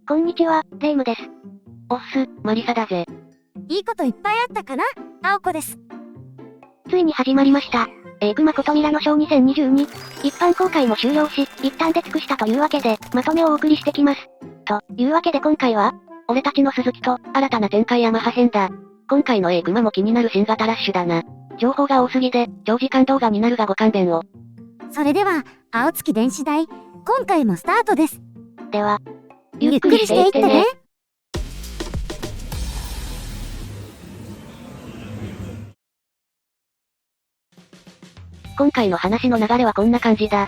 こんにちは、レイムです。おっす、マリサだぜ。いいこといっぱいあったかな？青子です。ついに始まりました。熊ことミラノショー2022。一般公開も終了し、一旦出尽くしたというわけで、まとめをお送りしてきます。というわけで今回は、俺たちの鈴木と、新たな展開ヤマハ編だ。今回の熊も気になる新型ラッシュだな。情報が多すぎで、長時間動画になるがご勘弁を。それでは、青月電子台、今回もスタートです。では、ゆっくりしていってね。今回の話の流れはこんな感じだ。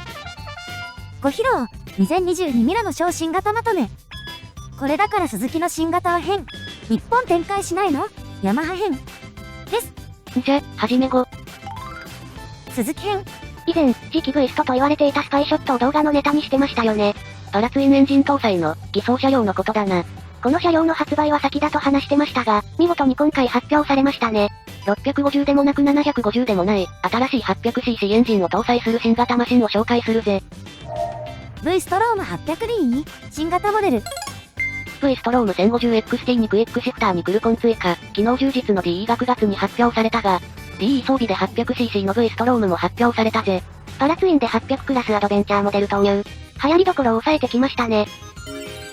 ご披露、2022ミラノショー新型まとめ。これだから鈴木の新型は変。日本展開しないの？ヤマハ編。です。じゃ、はじめご。鈴木編。以前、次期 V ストと言われていたスパイショットを動画のネタにしてましたよね。パラツインエンジン搭載の、偽装車両のことだな。この車両の発売は先だと話してましたが、見事に今回発表されましたね。650でもなく750でもない、新しい 800cc エンジンを搭載する新型マシンを紹介するぜ。V ストローム 800D、新型モデル。V ストローム 1050XT にクイックシフターにクルコン追加、機能充実の DE が9月に発表されたが、DE 装備で 800cc の V ストロームも発表されたぜ。パラツインで800クラスアドベンチャーモデル投入。流行りどころを抑えてきましたね。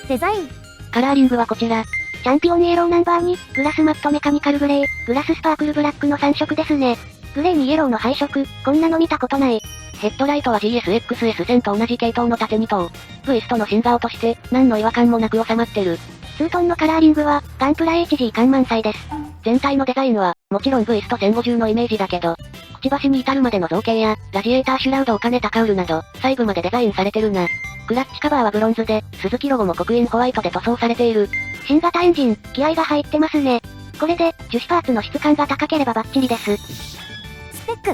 デザイン。カラーリングはこちら。チャンピオンイエローナンバーに、グラスマットメカニカルグレー、グラススパークルブラックの3色ですね。グレーにイエローの配色、こんなの見たことない。ヘッドライトは GSXS1000 と同じ系統の縦2灯。V ストの新顔として、何の違和感もなく収まってる。ツートンのカラーリングは、ガンプラ HG 感満載です。全体のデザインは、もちろん V スト1050のイメージだけど、くちばしに至るまでの造形や、ラジエーターシュラウドを兼ねたカウルなど、細部までデザインされてるな。クラッチカバーはブロンズで、鈴木ロゴも刻印ホワイトで塗装されている。新型エンジン、気合が入ってますね。これで、樹脂パーツの質感が高ければバッチリです。スペック。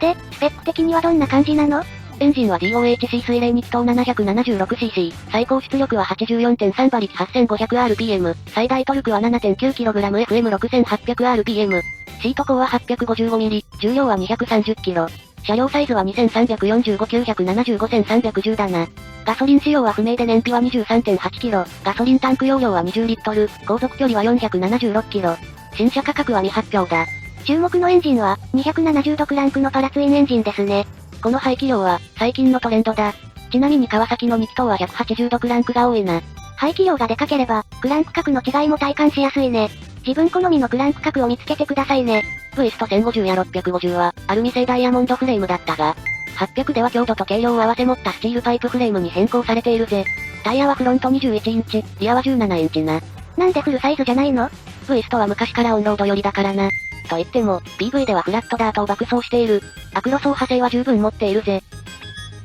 で、スペック的にはどんな感じなの？エンジンは DOHC 水冷2気筒 776cc、最高出力は 84.3 馬力 8500rpm、最大トルクは 7.9kg FM6800rpm、シート高は 855mm、重量は 230kg。車両サイズは 2345-975-1310だな。ガソリン仕様は不明で燃費は 23.8kg、ガソリンタンク容量は20リットル、航続距離は 476km。新車価格は未発表だ。注目のエンジンは、270度クランクのパラツインエンジンですね。この排気量は、最近のトレンドだ。ちなみに川崎の2気筒は180度クランクが多いな。排気量がでかければ、クランク角の違いも体感しやすいね。自分好みのクランク角を見つけてくださいね。V スト1050や650は、アルミ製ダイヤモンドフレームだったが、800では強度と軽量を合わせ持ったスチールパイプフレームに変更されているぜ。タイヤはフロント21インチ、リアは17インチな。なんでフルサイズじゃないの？ V ストは昔からオンロード寄りだからな。と言っても、PV ではフラットダートを爆走している。アクロ走破性は十分持っているぜ。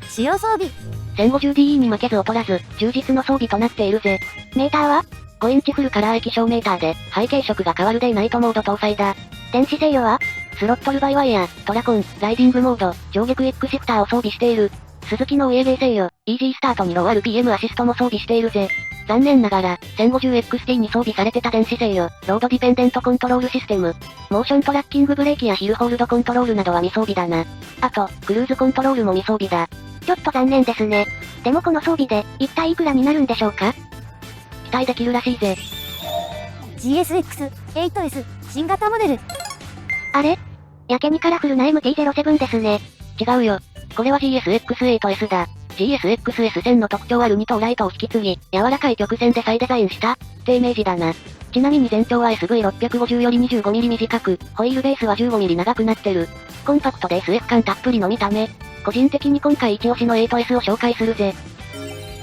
使用装備。1050DE に負けず劣らず、充実の装備となっているぜ。メーターは5インチフルカラー液晶メーターで、背景色が変わるデイナイトモード搭載だ。電子制御はスロットルバイワイヤー、トラコン、ライディングモード、上下クイックシフターを装備している。鈴木の OEA 制御、イージースタートにロー RPM アシストも装備しているぜ。残念ながら、1050XT に装備されてた電子制御、ロードディペンデントコントロールシステム、モーショントラッキングブレーキやヒルホールドコントロールなどは未装備だな。あと、クルーズコントロールも未装備だ。ちょっと残念ですね。でもこの装備で、一体いくらになるんでしょうか？期待できるらしいぜ。GSX、8S、新型モデル。あれ？やけにカラフルな MT-07 ですね。違うよ。これは GSX8S だ。GSX-S1000 の特徴ある2灯ライトを引き継ぎ、柔らかい曲線で再デザインした、ってイメージだな。ちなみに全長は SV650 より 25mm 短く、ホイールベースは 15mm 長くなってる。コンパクトで SF 感たっぷりの見た目。個人的に今回一押しの 8S を紹介するぜ。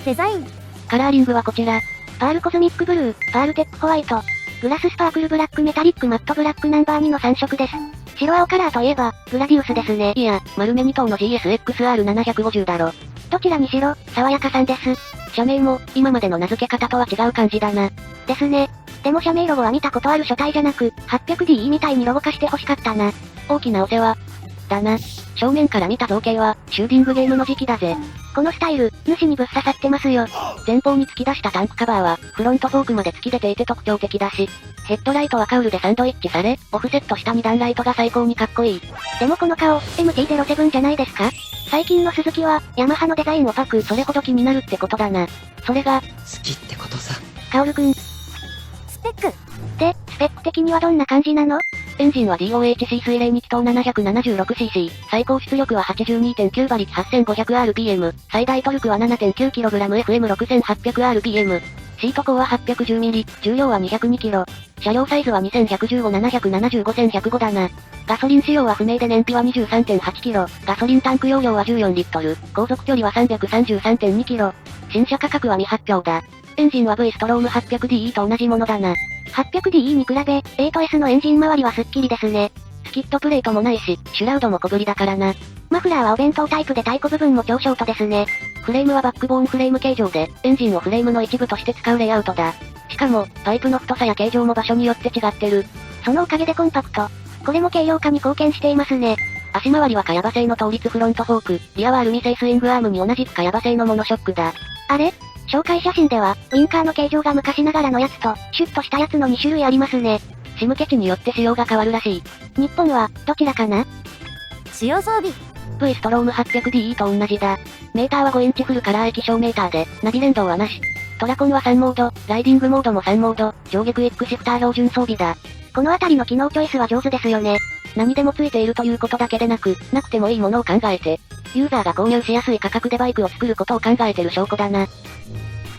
デザイン。カラーリングはこちら。パールコズミックブルー、パールテックホワイト、グラススパークルブラックメタリックマットブラックナンバー2の3色です。白青カラーといえば、グラディウスですね。いや、丸め2灯の GSX-R750 だろ。どちらにしろ、爽やかさんです。社名も、今までの名付け方とは違う感じだな。ですね。でも社名ロゴは見たことある書体じゃなく、800DE みたいにロゴ化して欲しかったな。大きなお世話。だな。正面から見た造形は、シューティングゲームの時期だぜ。このスタイル、主にぶっ刺さってますよ。前方に突き出したタンクカバーは、フロントフォークまで突き出ていて特徴的だし、ヘッドライトはカウルでサンドイッチされ、オフセットした2段ライトが最高にかっこいい。でもこの顔、MT-07 じゃないですか？最近の鈴木は、ヤマハのデザインをパク。それほど気になるってことだな。それが、好きってことさ。カオルくん。スペック。で、スペック的にはどんな感じなの？エンジンは DOHC 水冷2気筒 776cc、最高出力は 82.9 馬力 8500rpm、最大トルクは 7.9kg/FM6800rpm。シート高は 810mm、重量は 202kg。車両サイズは2115-775-1105だな。ガソリン使用は不明で燃費は 23.8kg、ガソリンタンク容量は14リットル、航続距離は 333.2km。新車価格は未発表だ。エンジンは V ストローム 800DE と同じものだな。800DE に比べ、8S のエンジン周りはスッキリですね。スキットプレートもないし、シュラウドも小ぶりだからな。マフラーはお弁当タイプで太鼓部分も超ショートですね。フレームはバックボーンフレーム形状で、エンジンをフレームの一部として使うレイアウトだ。しかも、パイプの太さや形状も場所によって違ってる。そのおかげでコンパクト。これも軽量化に貢献していますね。足回りは茅場製の倒立フロントフォーク、リアはアルミ製スイングアームに同じく茅場製のモノショックだ。あれ？紹介写真では、ウインカーの形状が昔ながらのやつと、シュッとしたやつの2種類ありますね。シムケ地によって仕様が変わるらしい。日本は、どちらかな？使用装備。V ストローム 800DE と同じだ。メーターは5インチフルカラー液晶メーターで、ナビ連動はなし。トラコンは3モード、ライディングモードも3モード、上下クイックシフター標準装備だ。このあたりの機能チョイスは上手ですよね。何でもついているということだけでなく、なくてもいいものを考えて、ユーザーが購入しやすい価格でバイクを作ることを考えてる証拠だな。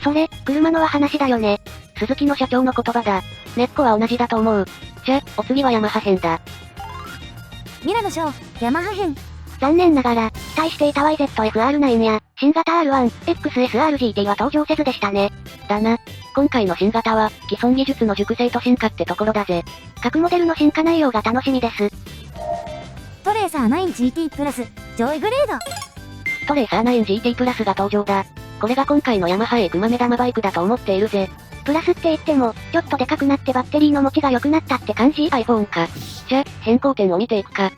それ、車のは話だよね。鈴木の社長の言葉だ。根っこは同じだと思う。じゃ、お次はヤマハ編だ。ミラノショー、ヤマハ編。残念ながら、期待していた YZF-R9 や、新型 R1、XSR-GT は登場せずでしたね。だな。今回の新型は、既存技術の熟成と進化ってところだぜ。各モデルの進化内容が楽しみです。トレーサー 9GT プラス、上位グレード。トレーサー 9GT プラスが登場だ。これが今回のヤマハ A 熊目玉バイクだと思っているぜ。プラスって言っても、ちょっとでかくなってバッテリーの持ちが良くなったって感じ？ iPhone か。じゃ、変更点を見ていくか。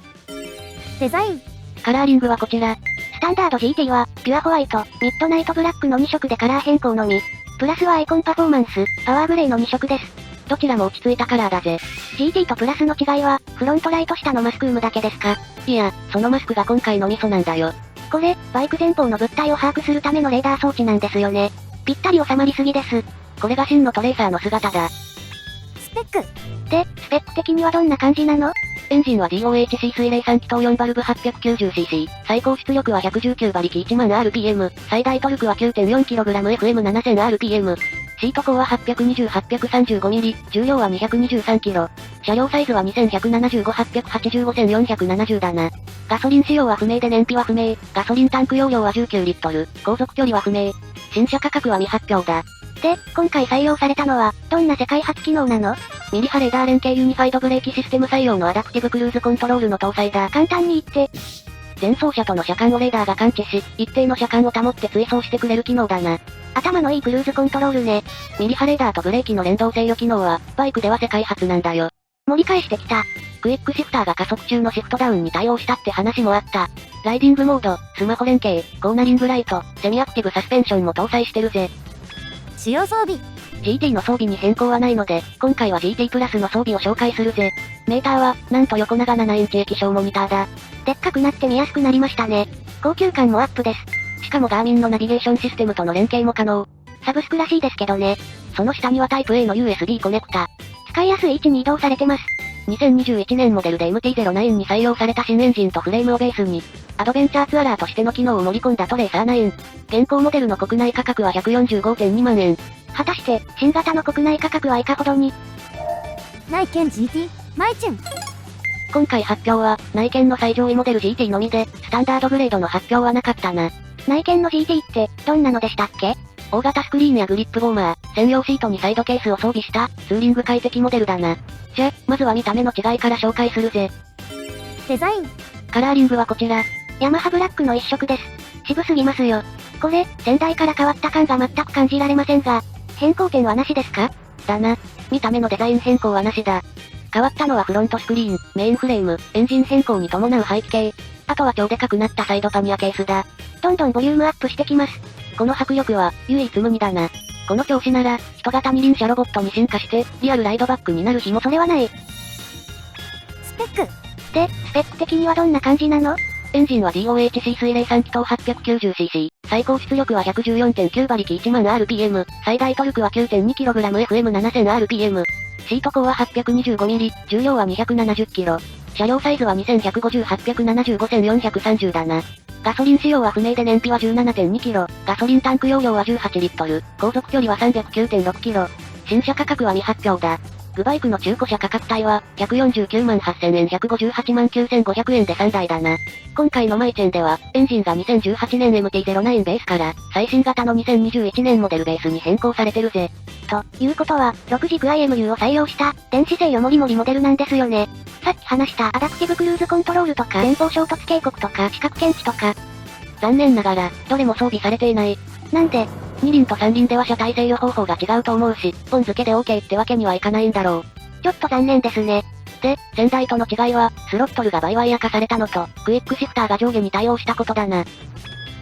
デザイン。カラーリングはこちら。スタンダード GT は、ピュアホワイト、ミッドナイトブラックの2色でカラー変更のみ。プラスはアイコンパフォーマンス、パワーグレーの2色です。どちらも落ち着いたカラーだぜ。GT とプラスの違いは、フロントライト下のマスクームだけですか？いや、そのマスクが今回のミソなんだよ。これ、バイク前方の物体を把握するためのレーダー装置なんですよね。ぴったり収まりすぎです。これが真のトレーサーの姿だ。スペック。で、スペック的にはどんな感じなの？エンジンは DOHC 水冷3気筒4バルブ 890cc、最高出力は119馬力1万 rpm、最大トルクは 9.4kg/FM7000rpm。シート高は820-835mm、重量は 223kg。車両サイズは2175-885-1470だな。ガソリン使用は不明で燃費は不明、ガソリンタンク容量は19リットル、航続距離は不明。新車価格は未発表だ。で、今回採用されたのは、どんな世界初機能なの？ミリ波レーダー連携ユニファイドブレーキシステム採用のアダプティブクルーズコントロールの搭載だ。簡単に言って、前走車との車間をレーダーが感知し、一定の車間を保って追走してくれる機能だな。頭のいいクルーズコントロールね。ミリ波レーダーとブレーキの連動制御機能は、バイクでは世界初なんだよ。盛り返してきた。クイックシフターが加速中のシフトダウンに対応したって話もあった。ライディングモード、スマホ連携、コーナリングライト、セミアクティブサスペンションも搭載してるぜ。使用装備。GT の装備に変更はないので、今回は GT プラスの装備を紹介するぜ。メーターは、なんと横長7インチ液晶モニターだ。でっかくなって見やすくなりましたね。高級感もアップです。しかもガーミンのナビゲーションシステムとの連携も可能。サブスクらしいですけどね。その下にはタイプ A の USB コネクタ。使いやすい位置に移動されてます。2021年モデルで MT-09 に採用された新エンジンとフレームをベースに、アドベンチャーツアラーとしての機能を盛り込んだトレーサー9。現行モデルの国内価格は145.2万円。果たして、新型の国内価格はいかほどに？内見 GT、マイチュン。今回発表は、内見の最上位モデル GT のみで、スタンダードグレードの発表はなかったな。内見の GT って、どんなのでしたっけ？大型スクリーンやグリップウォーマー、専用シートにサイドケースを装備した、ツーリング快適モデルだな。じゃ、まずは見た目の違いから紹介するぜ。デザイン。カラーリングはこちら。ヤマハブラックの一色です。渋すぎますよ。これ、先代から変わった感が全く感じられませんが、変更点はなしですか？だな。見た目のデザイン変更はなしだ。変わったのはフロントスクリーン、メインフレーム、エンジン変更に伴う排気系。あとは超でかくなったサイドパニアケースだ。どんどんボリュームアップしてきます。この迫力は、唯一無二だな。この調子なら、人型二輪車ロボットに進化して、リアルライドバックになる日もそれはない。スペック。で、スペック的にはどんな感じなの？エンジンは DOHC 水冷3気筒 890cc、最高出力は 114.9 馬力 10,000rpm、最大トルクは 9.2kgfm7000rpm。シート高は 825mm、重量は 270kg。車両サイズは250875,430だな。ガソリン使用は不明で燃費は 17.2kg、ガソリンタンク容量は18リットル、航続距離は 309.6km。新車価格は未発表だ。グバイクの中古車価格帯は、149万8000円158万9500円で3台だな。今回のマイチェンでは、エンジンが2018年 MT-09 ベースから、最新型の2021年モデルベースに変更されてるぜ。ということは、6軸 IMU を採用した、電子制御モリモリモデルなんですよね。さっき話したアダプティブクルーズコントロールとか、前方衝突警告とか、視覚検知とか。残念ながら、どれも装備されていない。なんで、二輪と三輪では車体制御方法が違うと思うし、ポン付けで OK ってわけにはいかないんだろう。ちょっと残念ですね。で、先代との違いは、スロットルがバイワイヤ化されたのと、クイックシフターが上下に対応したことだな。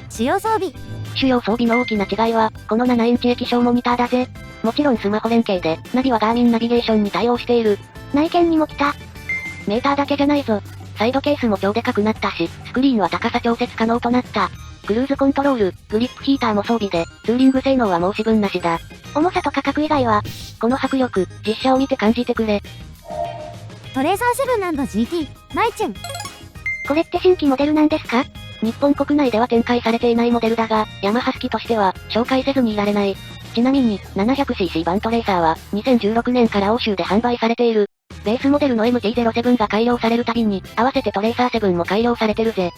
主要装備。主要装備の大きな違いは、この7インチ液晶モニターだぜ。もちろんスマホ連携で、ナビはガーミンナビゲーションに対応している。内見にも来た。メーターだけじゃないぞ。サイドケースも超でかくなったし、スクリーンは高さ調節可能となった。クルーズコントロール、グリップヒーターも装備で、ツーリング性能は申し分なしだ。重さと価格以外は、この迫力、実車を見て感じてくれ。トレーサー 7&GT、マイチェン。これって新規モデルなんですか？日本国内では展開されていないモデルだが、ヤマハ好きとしては、紹介せずにいられない。ちなみに、700cc 版トレーサーは、2016年から欧州で販売されている。ベースモデルの MT-07 が改良されるたびに、合わせてトレーサー7も改良されてるぜ。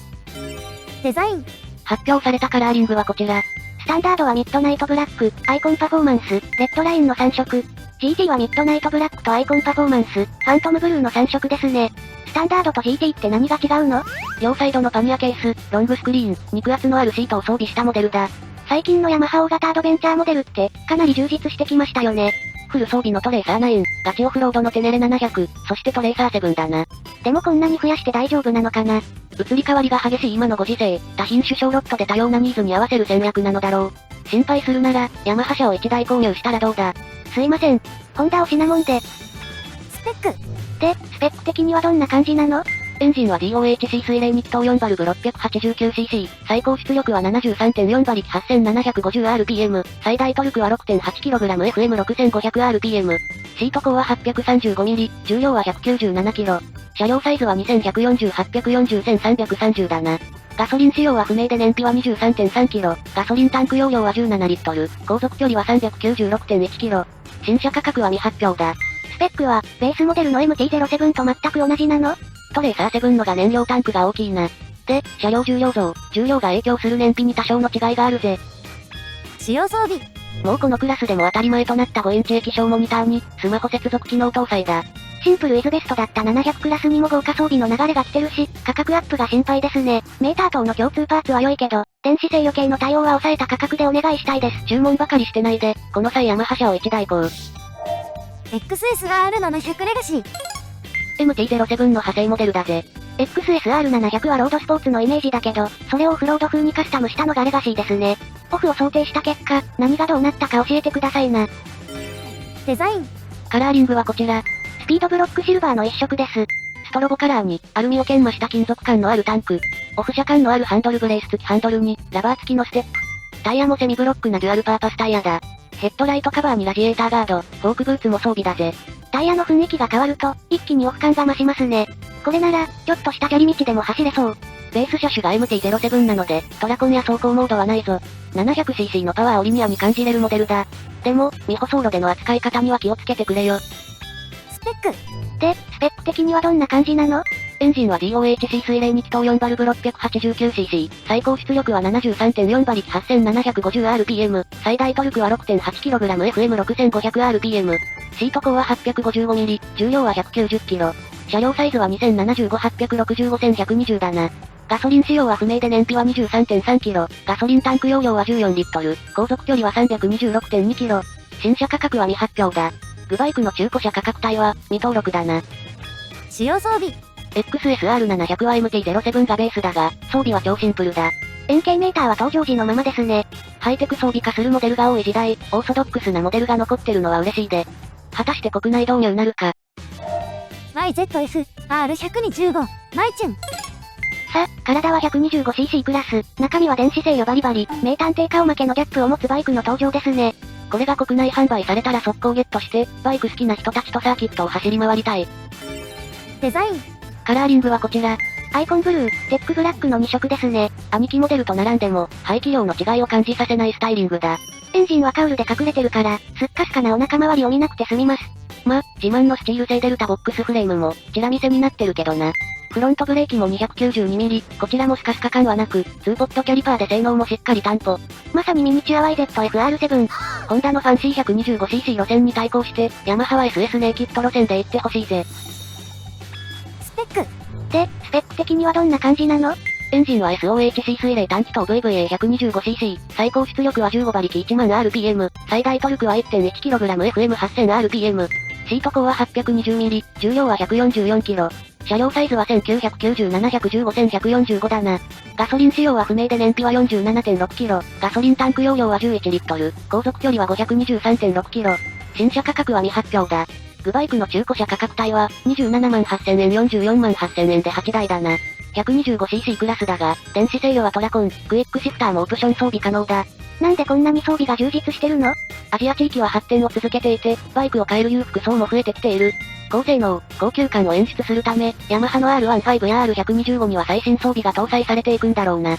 デザイン。発表されたカラーリングはこちら。スタンダードはミッドナイトブラック、アイコンパフォーマンス、レッドラインの3色。GT はミッドナイトブラックとアイコンパフォーマンス、ファントムブルーの3色ですね。スタンダードと GT って何が違うの？両サイドのパニアケース、ロングスクリーン、肉厚のあるシートを装備したモデルだ。最近のヤマハ大型アドベンチャーモデルって、かなり充実してきましたよね。フル装備のトレーサー9、ガチオフロードのテネレ700、そしてトレーサー7だな。でもこんなに増やして大丈夫なのかな？移り変わりが激しい今のご時世、多品種小ロットで多様なニーズに合わせる戦略なのだろう。心配するなら、ヤマハ車を1台購入したらどうだ？すいません。ホンダを品物で。スペック。で、スペック的にはどんな感じなの？エンジンは DOHC 水冷2気筒4バルブ 689cc、最高出力は 73.4 馬力 8750rpm、最大トルクは 6.8kgfm6500rpm、シート高は 835mm、重量は 197kg、車両サイズは2408401330だな。ガソリン使用は不明で燃費は 23.3kg、ガソリンタンク容量は17リットル、航続距離は 396.1km、新車価格は未発表だ。スペックは、ベースモデルの MT-07 と全く同じなの？トレーサー7のが燃料タンクが大きいな。で、車両重量増、重量が影響する燃費に多少の違いがあるぜ。主要装備。もうこのクラスでも当たり前となった5インチ液晶モニターに、スマホ接続機能搭載だ。シンプルイズベストだった700クラスにも豪華装備の流れが来てるし、価格アップが心配ですね。メーター等の共通パーツは良いけど、電子制御系の対応は抑えた価格でお願いしたいです。注文ばかりしてないで、この際ヤマハ車を1台買う。XSR700 レガシー。MT-07 の派生モデルだぜ。XSR700 はロードスポーツのイメージだけど、それをオフロード風にカスタムしたのがレガシーですね。オフを想定した結果、何がどうなったか教えてくださいな。デザイン。カラーリングはこちら。スピードブロックシルバーの一色です。ストロボカラーに、アルミを研磨した金属感のあるタンク。オフ車感のあるハンドルブレース付きハンドルに、ラバー付きのステップ。タイヤもセミブロックなデュアルパーパスタイヤだ。ヘッドライトカバーにラジエーターガード、フォークブーツも装備だぜ。タイヤの雰囲気が変わると、一気にオフ感が増しますね。これなら、ちょっとした砂利道でも走れそう。ベース車種が MT-07 なので、トラコンや走行モードはないぞ。700cc のパワーをリニアに感じれるモデルだ。でも、未舗装路での扱い方には気をつけてくれよ。スペック。で、スペック的にはどんな感じなの？エンジンは DOHC 水冷2気筒4バルブ 689cc、最高出力は 73.4 馬力 8750rpm、最大トルクは 6.8kgfm6500rpm、シート高は 855mm、重量は 190kg、車両サイズは2075865,120だな。ガソリン使用は不明で燃費は 23.3kg、ガソリンタンク容量は14リットル、航続距離は 326.2km、新車価格は未発表だ。グバイクの中古車価格帯は、未登録だな。主要装備。XSR700 は MT-07 がベースだが、装備は超シンプルだ。円形メーターは登場時のままですね。ハイテク装備化するモデルが多い時代、オーソドックスなモデルが残ってるのは嬉しいで。果たして国内導入なるか。YZF-R100 に15、マイチュン。さ、体は 125cc クラス、中身は電子制御バリバリ、名探偵顔負けのギャップを持つバイクの登場ですね。これが国内販売されたら速攻ゲットして、バイク好きな人たちとサーキットを走り回りたい。デザイン。カラーリングはこちら。アイコンブルー、テックブラックの2色ですね。兄貴モデルと並んでも、排気量の違いを感じさせないスタイリングだ。エンジンはカウルで隠れてるから、すっかすかなお腹周りを見なくて済みます。自慢のスチール製デルタボックスフレームも、チラ見せになってるけどな。フロントブレーキも 292mm、こちらもスカスカ感はなく、2ポットキャリパーで性能もしっかり担保。まさにミニチュア YZF-R7。ホンダのファンシー 125cc 路線に対抗して、ヤマハは SS ネイキッド路線で行ってほしいぜ。スペック。で、スペック的にはどんな感じなの？エンジンは SOHC 水冷短気筒 VVA125cc、最高出力は15馬力1万 RPM、最大トルクは 1.1kg/FM8000rpm。シート高は 820mm、重量は 144kg。車両サイズは1990-715-1145だな。ガソリン仕様は不明で燃費は 47.6kg、ガソリンタンク容量は11リットル、航続距離は 523.6km。新車価格は未発表だ。グバイクの中古車価格帯は、27万8000円44万8000円で8台だな。125cc クラスだが、電子制御はトラコン、クイックシフターもオプション装備可能だ。なんでこんなに装備が充実してるの？アジア地域は発展を続けていて、バイクを買える裕福層も増えてきている。高性能、高級感を演出するため、ヤマハの R15 や R125 には最新装備が搭載されていくんだろうな。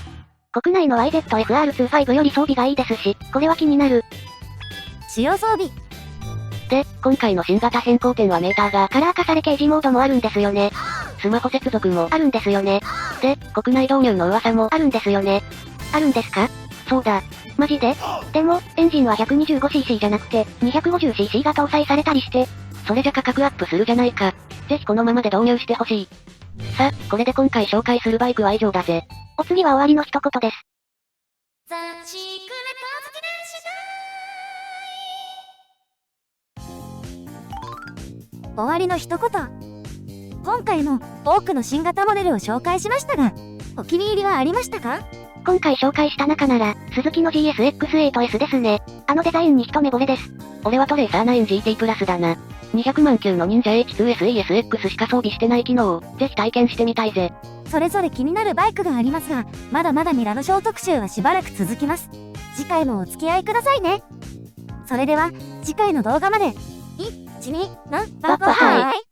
国内の YZF-R25 より装備がいいですし、これは気になる。使用装備。で、今回の新型変更点はメーターがカラー化され掲示モードもあるんですよね。スマホ接続もあるんですよね。で、国内導入の噂もあるんですよね。あるんですか？そうだ。マジで？でも、エンジンは 125cc じゃなくて、250cc が搭載されたりして、それじゃ価格アップするじゃないか。ぜひこのままで導入してほしい。さあ、これで今回紹介するバイクは以上だぜ。お次は終わりの一言です。終わりの一言。今回も多くの新型モデルを紹介しましたが、お気に入りはありましたか？今回紹介した中なら、スズキの GSX-8S ですね。あのデザインに一目惚れです。俺はトレーサー 9GT プラスだな。200万級の忍者 H2SESX しか装備してない機能を、ぜひ体験してみたいぜ。それぞれ気になるバイクがありますが、まだまだミラノショー特集はしばらく続きます。次回もお付き合いくださいね。それでは、次回の動画まで。1、2、バッバハイ。